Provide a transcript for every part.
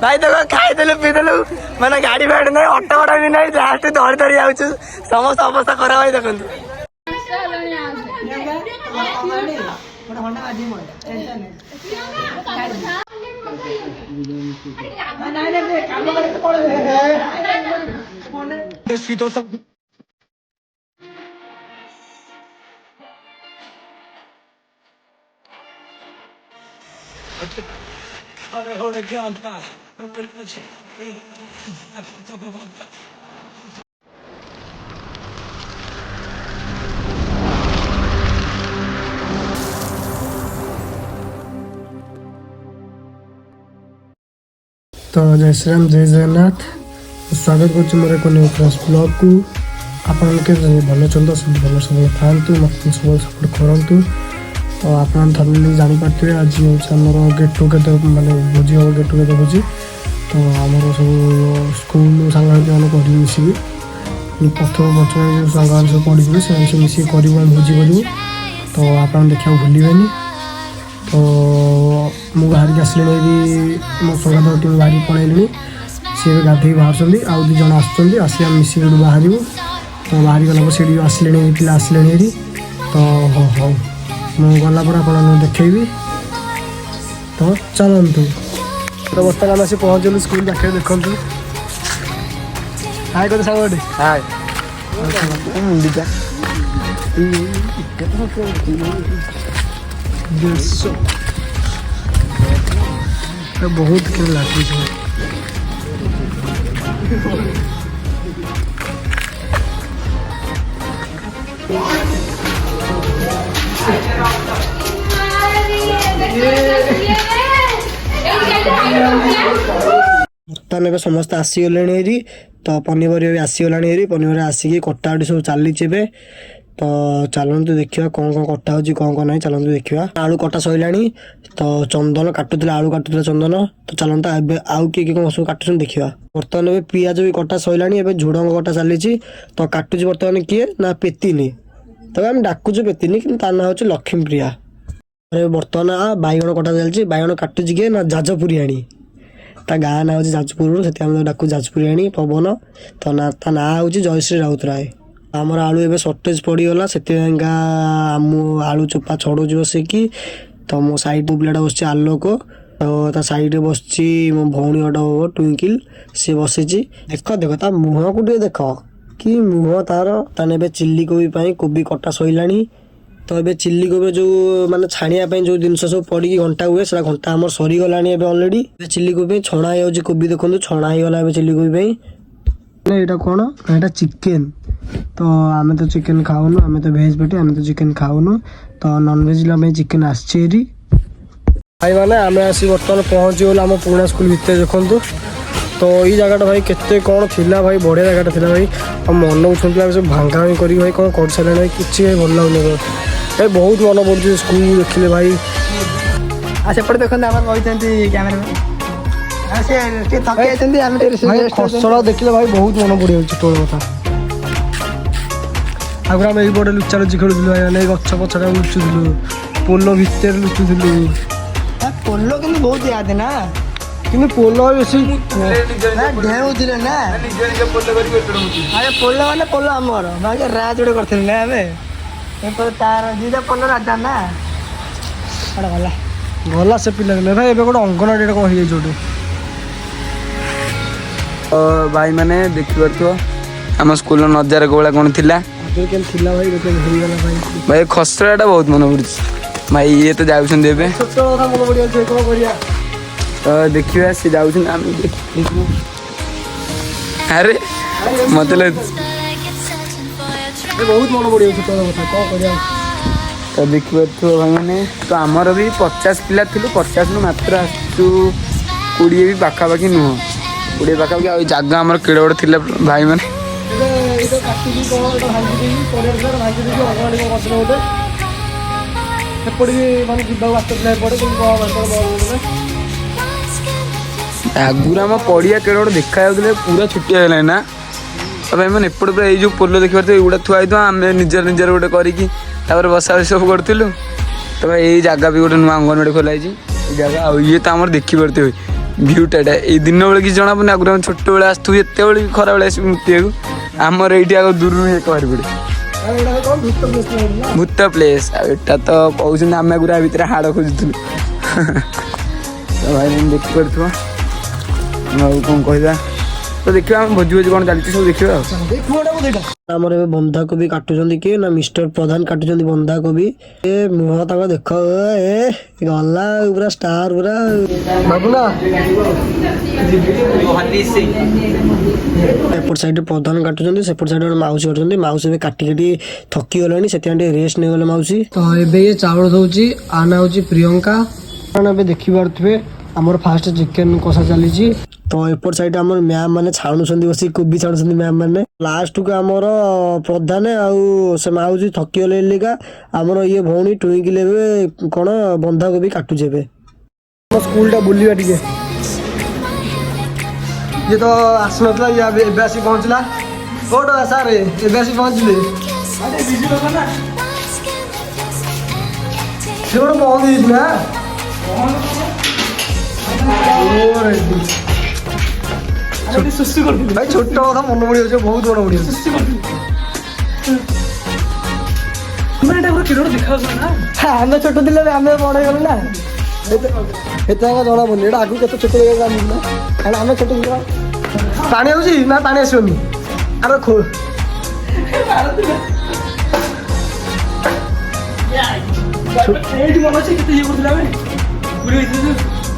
भाई देखो खाईदेलु पीदेलु मैंने गाड़ी फाड़ी ना ऑटो वाटा भी नहीं लास्ट धरी धरी जाऊँ समस्त अवस्था खराब है देखो तो जय श्री राम जय जगन्नाथ स्वागत कर मोर एक न्यू फ्रेश ब्लॉग को आपन के भल चलता सब भल सब था मत सब सपोर्ट करूँ तो आप जानी पारे आज हूँ आमर गेट टुगेदर माने भोजी हम गेट टुगेदर भोजी तो आमर सब स्कूल सांग मैंने कर मिसिकी प्रथम पंचम जो सांग सब पढ़ी से मिसिक कर भोजी करूँ तो आप देखा भूलें तो मुझे बाहर की आसले मो संगात टीम बाहर पलैले सी गाधे बाहर आउ दीज आसिक मिसिक बाहर तो बाहर गला से आसले पिला आसले तो हाँ मुझे गला पर आप देखी तो चलतु तो बर्तमान आम आसी पहुँचलु स्कूल पाखे देखु हाय कर सांग हाय बहुत खेल लगे बर्तमान ए समस्त आसीगले तो पनीपरिया भी आसीगला पनीपरिया आसिक कटाकटी सब चली तो चलतु देखा कौन कौन कटा हो कौन ना चलतु देखा आलू कटा सैला तो चंदन काटुला आलू काटुला चंदन तो चलता आउ किए कौन सब काटुन देखा बर्तमान ए पियाज भी कटा सैला झुड़ंग कटा चली तो काटुची बर्तमान किए ना पेतिनी तब आम डाकुचु पेतिनी कि ना हूँ लक्ष्मीप्रिया बर्तमान बैगण कटा चलती बैगण काटुची किए ना जाजपुरियाणी ता गाँ ना हूँ जाजपुर से डाकू जाजपुरियाणी पवन तो ना ता ना हूँ जयश्री राउतराय आमर आलू एवं सर्टेज पड़गला से आम आलू चोपा छड़ो बसिकी तो मो साइड पिलाटा बस आलोक तो ता साइड बस मो भौणी गोटा हम ट्विंकिल सी बसी देख देख ता मुह को देख कि मुह तार ताने चिल्ली कोबी कोबी कटा सैला तो ये चिल्ली कोबी जो माने छाणिया जो जिनस सब पड़ी घंटा हुए से घंटा आम सरीगला अलरेडी चिल्ली कोबी छणा हो कोबी देखो छणा होगा चिल्ली कोबी यहाँ कौन यहाँ चिकेन तो आम तो चिकेन खाऊनु आम तो भेज पेटी आम तो चिकेन खाऊनु तो नॉनवेज चिकेन आसरी भाई मैंने आम आसी बर्तमान पहुँची गलु आम पुराना स्कूल भितर देखु तो ये जगह भाई केते कौन थिला भाई बढ़िया जगह थिला भाई मन उठुला सब भांगा भाई करी भाई कौन कर सारे भाई किसी भाई भल लगुनि भाई बहुत मन पड़े स्कूल देखिले भाई सेपटे देखते आम रही कैमेरा खसड़ा देखिले भाई बहुत मन पड़ जाऊँ टोल कथा आगे आम ये लुचा लुची खेलुलु भाई गच पछड़ा लुचुलु पोल भितर लुचुलु पोल कि बहुत याद है ना कि पोल बेसी ढेउले ना अरे पोल मैंने पोल आमर भाई राज गोटे करथिल ना आमे तार दीटा पोल राजा ना गला गला से पिला भाई एबे गोटे अंगनवाड़ी कौन हो जाए भाई मैंने देखिए आम स्कूल नजार कौला कौन थिला भाई खसड़ाटा बहुत मन पड़े भाई ये तो जाऊँ तो देखिए सी जाऊँ अरे मत बहुत मन पड़ जाए तो देखिए भाई मैंने तो आमर भी 50 पिला थी 50 मात्र आसू 20 भी पाखापाखि नुह 20 पाखापाखि आ जगह आम केड़े गोटे थी भाई मैंने आगुरी आम पड़िया केड़े गोटे देखा पूरा छुट्टी है ना तो भाई मैंने एपटे पूरा ये पोल देखी पारे एगुड़ा थुआई तो आम निजर निजर गोटे कर बसा बसी सब करूँ तो भाई यही जगह भी गोटे नुआ अंगनवाड़ी खोलाई जगह ये तो आम देखी पारे ଭ୍ୟୁଟା ଏଇଟା ଏଇ ଦିନ ବେଳେ କିଛି ଜଣା ପଡ଼ୁନି। ଆଗରୁ ଆମେ ଛୋଟବେଳେ ଆସିଥିବୁ ଏତେବେଳେ ବି ଖରାବେଳେ ଆସିବୁ ମୁତିବାକୁ। ଆମର ଏଇଠି ଆଗ ଦୂରରୁ ହିଁ କରି ପଡ଼େ ଭୂତ ପ୍ଲେସ୍। ଆଉ ଏଇଟା ତ କହୁଛନ୍ତି ଆମେ ଆଗରୁ ଆ ଭିତରେ ହାଡ଼ ଖୋଜୁଥିଲୁ। ତ ଭାଇ ଦେଖିପାରୁଥିବ ଆଉ କ'ଣ କହିବା। ତ ଦେଖିବା ଆମେ ଭୋଜି ଭୋଜି କ'ଣ ଚାଲିଛି ସବୁ ଦେଖିବା ଆଉ। ଆମର ଏବେ ବନ୍ଧାକୋବି କାଟୁଛନ୍ତି କିଏ ନା ମିଷ୍ଟର ପ୍ରଧାନ କାଟୁଛନ୍ତି ବନ୍ଧାକୋବି। ଏ ମୁହଁ ତାଙ୍କ ଦେଖ ଏ ଗଲା ପୁରା ଷ୍ଟାର ପୁରା ବାବୁନା। ଏପଟ ସାଇଡରେ ପ୍ରଧାନ କାଟୁଛନ୍ତି, ସେପଟ ସାଇଡରେ ଗୋଟେ ମାଉସୀ କାଟୁଛନ୍ତି। ମାଉସୀ ଏବେ କାଟି କାଟି ଥକି ଗଲାଣି, ସେଥିପାଇଁ ଟିକେ ରେଷ୍ଟ ନେଇଗଲେ ମାଉସୀ। ତ ଏବେ ଇଏ ଚାଉଳ ଦଉଛି, ଆ ନା ହଉଛି ପ୍ରିୟଙ୍କା। ଆପଣ ଏବେ ଦେଖିପାରୁଥିବେ ଆମର ଫାଷ୍ଟ ଚିକେନ କଷା ଚାଲିଛି। ତ ଏପଟ ସାଇଡ୍ ଆମର ମ୍ୟାମ୍ ମାନେ ଛାଣୁଛନ୍ତି, ବସି କୋବି ଛାଣୁଛନ୍ତି ମ୍ୟାମ୍ ମାନେ। ଲାଷ୍ଟକୁ ଆମର ପ୍ରଧାନ ଆଉ ସେ ମାଉସୀ ଥକିଗଲେ ଏଲିକା ଆମର ଇଏ ଭଉଣୀ ଟୁଇଁକିଲେ ଏବେ କ'ଣ ବନ୍ଧାକୋବି କାଟୁଛି। ଏବେ ସ୍କୁଲଟା ବୁଲିବା ଟିକେ। ଇଏ ତ ଆସିନଥିଲା, ଇଏ ଏବେ ଆସି ପହଞ୍ଚିଲା। କୋଉଟା ସାର୍ ଏବେ ଆସି ପହଞ୍ଚିଲେ? ସେ ଗୋଟେ ବନ୍ଦ ହେଇଛି ନା ଭାଇ ଛୋଟ କଥା ମନେ ପଡିଯାଉଛି, ବହୁତ ମନେ ପଡିଯାଉଛି। ଆମେ ଛୋଟ ଥିଲେ ଆମେ ବଡ ହେଇଗଲୁ ନା, ଏତେ ଜଣା ପଡୁନି। ଏଇଟା ଆଗକୁ କେତେ ଛୋଟ ହେଇଗଲା ନା, କାରଣ ଆମେ ଛୋଟ ଥିଲା। ପାଣି ଆସୁଛି ନା ପାଣି ଆସିବନି? ଆରେ ଖୋ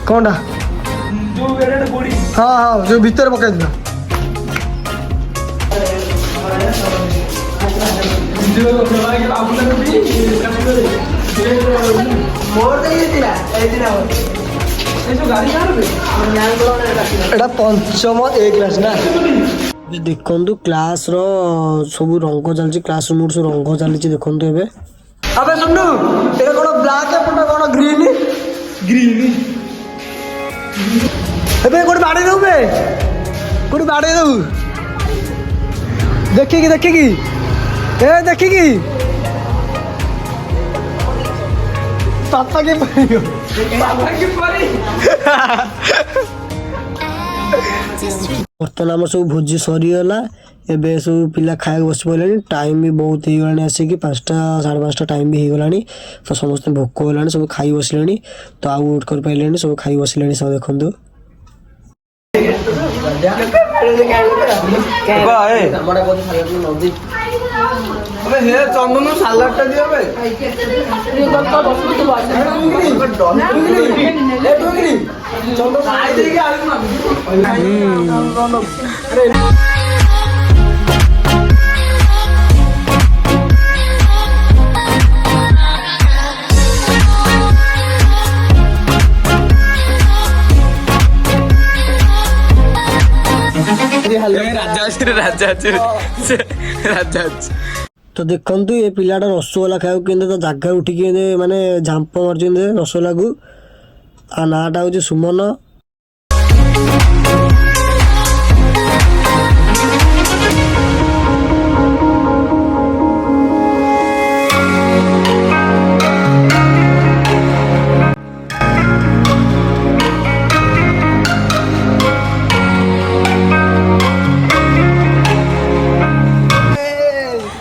କଣଟା? ହଁ ହଁ ଯୋଉ ଭିତରେ ପକାଇଥିଲା। ଏଟା ପଞ୍ଚମ ଏ କ୍ଲାସ ନା। ଦେଖନ୍ତୁ କ୍ଲାସ ର ସବୁ ରଙ୍ଗ ଚାଲିଛି, କ୍ଲାସ ରୁମ ସବୁ ରଙ୍ଗ ଚାଲିଛି ଦେଖନ୍ତୁ ଏବେ। ଆବେ ଶୁଣୁ ଏଟା କ'ଣ ବ୍ଲାକ୍ ଏପଟ କ'ଣ ଗ୍ରୀନ୍ ଗ୍ରୀନ୍। ଏବେ କୋଉଠି ବାଡ଼େଇ ଦବୁ ବେ, କୋଉଠି ବାଡ଼େଇ ଦବୁ ଦେଖିକି ଦେଖିକି ଏ ଦେଖିକି ପାପା କେ ପଡ଼ିବ। ବର୍ତ୍ତମାନ ଆମର ସବୁ ଭୋଜି ସରିଗଲା। ଏବେ ସବୁ ପିଲା ଖାଇବାକୁ ବସି ପଡ଼ିଲେଣି। ଟାଇମ୍ ବି ବହୁତ ହେଇଗଲାଣି, ଆସିକି 5ଟା 5:30 ଟାଇମ୍ ବି ହେଇଗଲାଣି। ତ ସମସ୍ତେ ଭୋକ ହେଲାଣି, ସବୁ ଖାଇ ବସିଲେଣି। ତ ଆଉ ୱେଟ୍ କରିପାରିଲେଣି, ସବୁ ଖାଇ ବସିଲେଣି। ସବୁ ଦେଖନ୍ତୁ ଚନ୍ଦନ ସାଲାଡଟା ଦିଅ ତ ଦେଖନ୍ତୁ ଏ ପିଲାଟା ରସଗୋଲା ଖାଇବାକୁ କେମିତି ତା ଜାଗା ଉଠିକି ମାନେ ଝାମ୍ପ ମାରୁଛନ୍ତି ରସଗୋଲାକୁ। ଆ ନାଁଟା ହେଉଛି ସୁମନ।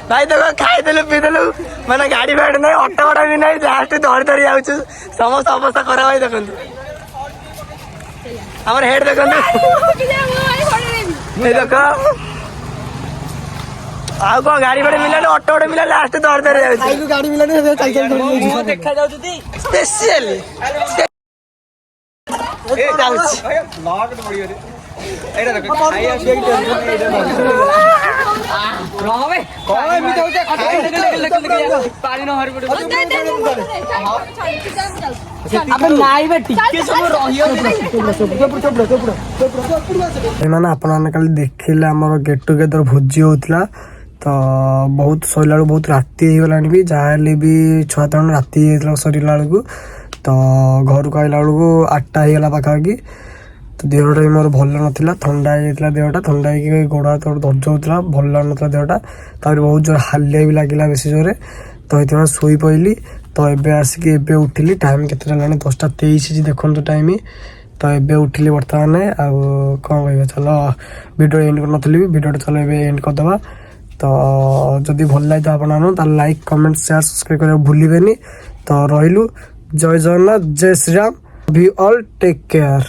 ଭାଇ ଦେଖ ଖାଇଦେଲୁ ପିଇଦେଲୁ, ମାନେ ଗାଡି ଫାଡି ନାହିଁ, ଅଟୋ ଭଡା ବି ନାହିଁ, ଲାଷ୍ଟ ଧରି ଧରି ଯାଉଛୁ। ସମସ୍ତ ଅବସ୍ଥା ଖରାପ। ଭାଇ ଦେଖନ୍ତୁ ଆମର ହେଡ୍ ଦେଖନ୍ତୁ, ଦେଖ ଆଉ କଣ ଗାଡି ଫାଡି ମିଳିଲାନି, ଅଟୋ ଗୋଟେ ମିଳିଲା, ଲାଷ୍ଟ ଧରି ଧରି ଯାଉଛି। ଗାଡି ମିଳିଲାନି ଦେଖା ଯାଉଛି ସ୍ପେସିଆଲି ଯାଉଛି। ଏମାନେ ଆପଣମାନେ କାଲି ଦେଖିଲେ ଆମର ଗେଟ୍ ଟୁଗେଦର ଭୋଜି ହଉଥିଲା। ତ ବହୁତ ସରିଲା ବେଳକୁ ବହୁତ ରାତି ହେଇଗଲାଣି ବି, ଯାହାହେଲେ ବି 6-7 ରାତି ହେଇଯାଇଥିଲା ସରିଲା ବେଳକୁ। ତ ଘରକୁ ଆସିଲା ବେଳକୁ 8ଟା ହେଇଗଲା ପାଖାପାଖି। ତ ଦେହଟା ବି ମୋର ଭଲ ନଥିଲା, ଥଣ୍ଡା ହେଇଯାଇଥିଲା ଦେହଟା। ଥଣ୍ଡା ହେଇକି ଗୋଡ଼ ହାତ ଦର୍ଜ ହେଉଥିଲା, ଭଲ ଲାଗୁନଥିଲା ଦେହଟା। ତାପରେ ବହୁତ ଜୋର ହାଲିଆ ବି ଲାଗିଲା ବେଶୀ ଜୋରେ। ତ ସେଥିପାଇଁ ଶୋଇ ପଡ଼ିଲି। ତ ଏବେ ଆସିକି ଏବେ ଉଠିଲି। ଟାଇମ୍ କେତେଟା ହେଲାଣି? 10ଟା 23 ଦେଖନ୍ତୁ ଟାଇମ୍। ତ ଏବେ ଉଠିଲି ବର୍ତ୍ତମାନ ଆଉ କ'ଣ କହିବା ଚାଲ ଭିଡ଼ିଓ ଏଣ୍ଡ କରିନଥିଲି ଭିଡ଼ିଓଟା ଚାଲ ଏବେ ଏଣ୍ଡ କରିଦେବା ତ ଯଦି ଭଲ ଲାଗିଥିବ ଆପଣମାନଙ୍କୁ ତାହେଲେ ଲାଇକ୍ କମେଣ୍ଟ ସେୟାର ସବସ୍କ୍ରାଇବ୍ କରିବାକୁ ଭୁଲିବେନି ତ ରହିଲୁ ଜୟ ଜଗନ୍ନାଥ ଜୟ ଶ୍ରୀରାମ ବି ଅଲ୍ ଟେକ୍ କେୟାର।